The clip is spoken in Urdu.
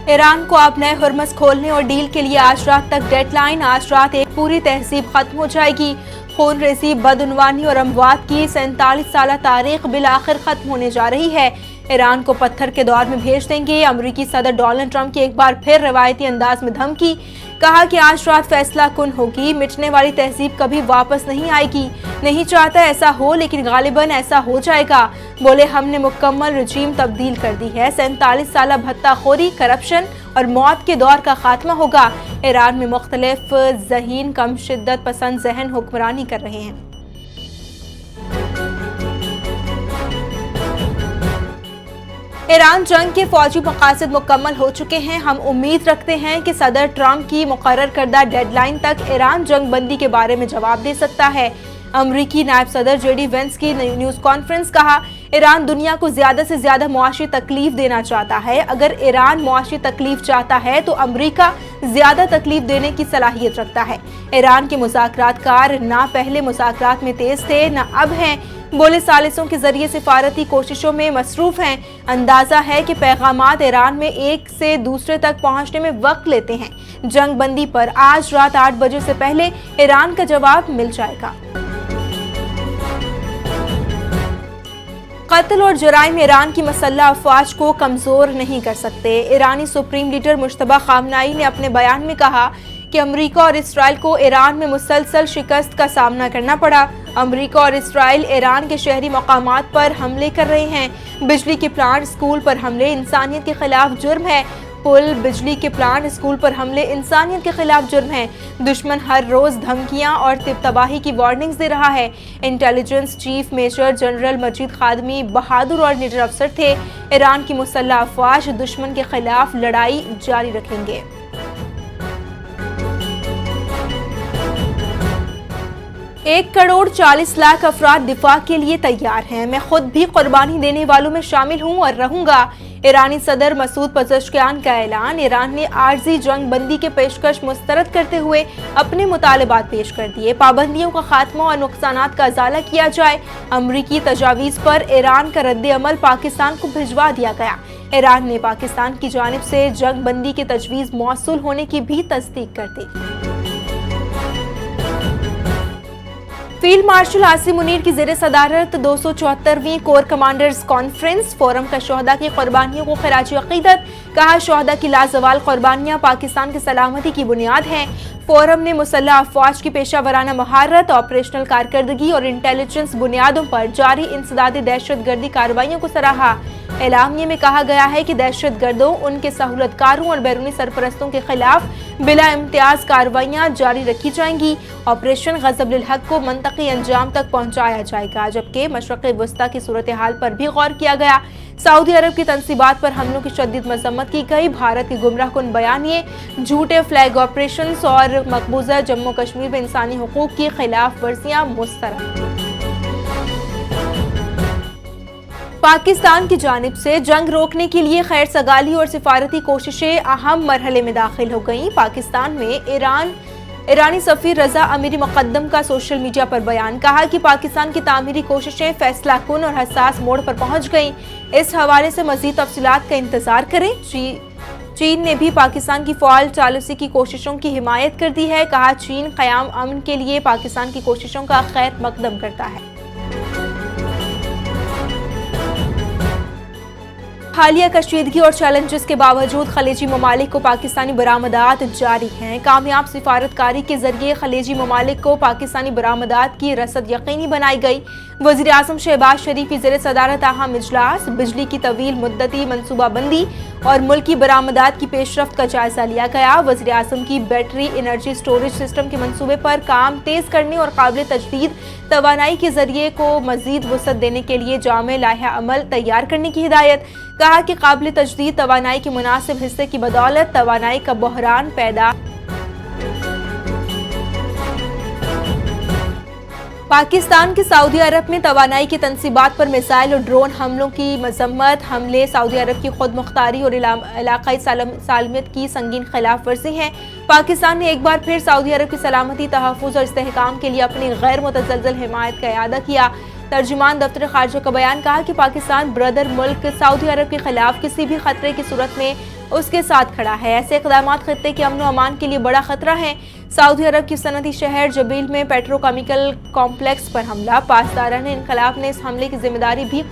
ایران کو اب نئے ہرمز کھولنے اور ڈیل کے لیے آج رات تک ڈیڈ لائن۔ آج رات ایک پوری تہذیب ختم ہو جائے گی۔ خون ریزی، بدعنوانی اور اموات کی 47 سالہ تاریخ بالآخر ختم ہونے جا رہی ہے۔ ایران کو پتھر کے دور میں بھیج دیں گے۔ امریکی صدر ڈونلڈ ٹرمپ کی ایک بار پھر روایتی انداز میں دھمکی۔ کہا کہ آج رات فیصلہ کن ہوگی، مٹنے والی تہذیب کبھی واپس نہیں آئے گی۔ نہیں چاہتا ایسا ہو لیکن غالباً ایسا ہو جائے گا۔ بولے ہم نے مکمل رجیم تبدیل کر دی ہے۔ 47 سالہ بھتہ خوری، کرپشن اور موت کے دور کا خاتمہ ہوگا۔ ایران میں مختلف ذہین کم شدت پسند ذہن حکمرانی کر رہے ہیں۔ ایران جنگ کے فوجی مقاصد مکمل ہو چکے ہیں۔ ہم امید رکھتے ہیں کہ صدر ٹرمپ کی مقرر کردہ ڈیڈ لائن تک ایران جنگ بندی کے بارے میں جواب دے سکتا ہے۔ امریکی نائب صدر جے ڈی وینس کی نیوز کانفرنس۔ کہا ایران دنیا کو زیادہ سے زیادہ معاشی تکلیف دینا چاہتا ہے۔ اگر ایران معاشی تکلیف چاہتا ہے تو امریکہ زیادہ تکلیف دینے کی صلاحیت رکھتا ہے۔ ایران کے مذاکرات کار نہ پہلے مذاکرات میں تیز تھے نہ اب ہیں۔ بولے ثالثوں کے ذریعے سفارتی کوششوں میں مصروف ہیں۔ اندازہ ہے کہ پیغامات ایران میں ایک سے دوسرے تک پہنچنے میں وقت لیتے ہیں۔ جنگ بندی پر آج رات 8 بجے سے پہلے ایران کا جواب مل جائے گا۔ قتل اور جرائم ایران کی مسلح افواج کو کمزور نہیں کر سکتے۔ ایرانی سپریم لیڈر مجتبیٰ خامنہئی نے اپنے بیان میں کہا کہ امریکہ اور اسرائیل کو ایران میں مسلسل شکست کا سامنا کرنا پڑا۔ امریکہ اور اسرائیل ایران کے شہری مقامات پر حملے کر رہے ہیں۔ بجلی کے پلانٹ، اسکول پر حملے انسانیت کے خلاف جرم ہے۔ پل، بجلی کے پلانٹ، اسکول پر حملے انسانیت کے خلاف جرم ہے۔ دشمن ہر روز دھمکیاں اور تباہی کی وارننگز دے رہا ہے۔ انٹیلیجنس چیف میجر جنرل مجید خادمی بہادر اور نڈر افسر تھے۔ ایران کی مسلح افواج دشمن کے خلاف لڑائی جاری رکھیں گے۔ 1,40,00,000 افراد دفاع کے لیے تیار ہیں۔ میں خود بھی قربانی دینے والوں میں شامل ہوں اور رہوں گا۔ ایرانی صدر مسعود پزشکیان کا اعلان۔ ایران نے عارضی جنگ بندی کے پیشکش مسترد کرتے ہوئے اپنے مطالبات پیش کر دیے۔ پابندیوں کا خاتمہ اور نقصانات کا ازالہ کیا جائے۔ امریکی تجاویز پر ایران کا رد عمل پاکستان کو بھجوا دیا گیا۔ ایران نے پاکستان کی جانب سے جنگ بندی کی تجویز موصول ہونے کی بھی تصدیق کر دی۔ فیلڈ مارشل عاصم منیر کی زیر صدارت 274ویں کور کمانڈرز کانفرنس۔ فورم کا شہداء کی قربانیوں کو خراج عقیدت۔ کہا شہداء کی لازوال قربانیاں پاکستان کی سلامتی کی بنیاد ہیں۔ فورم نے مسلح افواج کی پیشہ ورانہ مہارت، آپریشنل کارکردگی اور انٹیلیجنس بنیادوں پر جاری انسدادی دہشت گردی کارروائیوں کو سراہا۔ اعلامیے میں کہا گیا ہے کہ دہشت گردوں، ان کے سہولت کاروں اور بیرونی سرپرستوں کے خلاف بلا امتیاز کارروائیاں جاری رکھی جائیں گی۔ آپریشن غضب للحق کو منطقی انجام تک پہنچایا جائے گا، جبکہ مشرق وسطیٰ کی صورتحال پر بھی غور کیا گیا۔ سعودی عرب کی تنصیبات پر حملوں کی شدید مذمت کی گئی۔ بھارت کے گمراہ کن بیانیے، جھوٹے فلیگ آپریشنز اور مقبوضہ جموں کشمیر میں انسانی حقوق کی خلاف ورزیاں مسترد۔ پاکستان کی جانب سے جنگ روکنے کے لیے خیر سگالی اور سفارتی کوششیں اہم مرحلے میں داخل ہو گئیں۔ پاکستان میں ایرانی سفیر رضا امیری مقدم کا سوشل میڈیا پر بیان۔ کہا کہ پاکستان کی تعمیری کوششیں فیصلہ کن اور حساس موڑ پر پہنچ گئیں۔ اس حوالے سے مزید تفصیلات کا انتظار کریں۔ چین نے بھی پاکستان کی فعال جالوسی کی کوششوں کی حمایت کر دی ہے۔ کہا چین قیام امن کے لیے پاکستان کی کوششوں کا خیر مقدم کرتا ہے۔ حالیہ کشیدگی اور چیلنجز کے باوجود خلیجی ممالک کو پاکستانی برآمدات جاری ہیں۔ کامیاب سفارتکاری کے ذریعے خلیجی ممالک کو پاکستانی برآمدات کی رسد یقینی بنائی گئی۔ وزیر اعظم شہباز شریف کی زیر صدارت اہم اجلاس۔ بجلی کی طویل مدتی منصوبہ بندی اور ملکی برآمدات کی پیش رفت کا جائزہ لیا گیا۔ وزیر اعظم کی بیٹری انرجی سٹوریج سسٹم کے منصوبے پر کام تیز کرنے اور قابل تجدید توانائی کے ذریعے کو مزید وسعت دینے کے لیے جامع لائحہ عمل تیار کرنے کی ہدایت۔ کہا کہ قابل تجدید توانائی کے مناسب حصے کی بدولت توانائی کا بحران پیدا۔ پاکستان کے سعودی عرب میں توانائی کی تنصیبات پر میزائل اور ڈرون حملوں کی مذمت۔ حملے سعودی عرب کی خود مختاری اور علاقائی سالمیت کی سنگین خلاف ورزی ہیں۔ پاکستان نے ایک بار پھر سعودی عرب کی سلامتی، تحفظ اور استحکام کے لیے اپنی غیر متزلزل حمایت کا اعادہ کیا۔ ترجمان دفتر خارجہ کا بیان کہا کہ پاکستان برادر ملک سعودی عرب کے خلاف کسی بھی خطرے کی صورت میں اس کے ساتھ کھڑا ہے۔ ایسے اقدامات خطے کے امن و امان کے لیے بڑا خطرہ ہیں۔ سعودی عرب کی صنعتی شہر جبیل میں پیٹرو کیمیکل کمپلیکس پر حملہ، پاسداران انقلاب نے اس حملے کی ذمہ داری بھی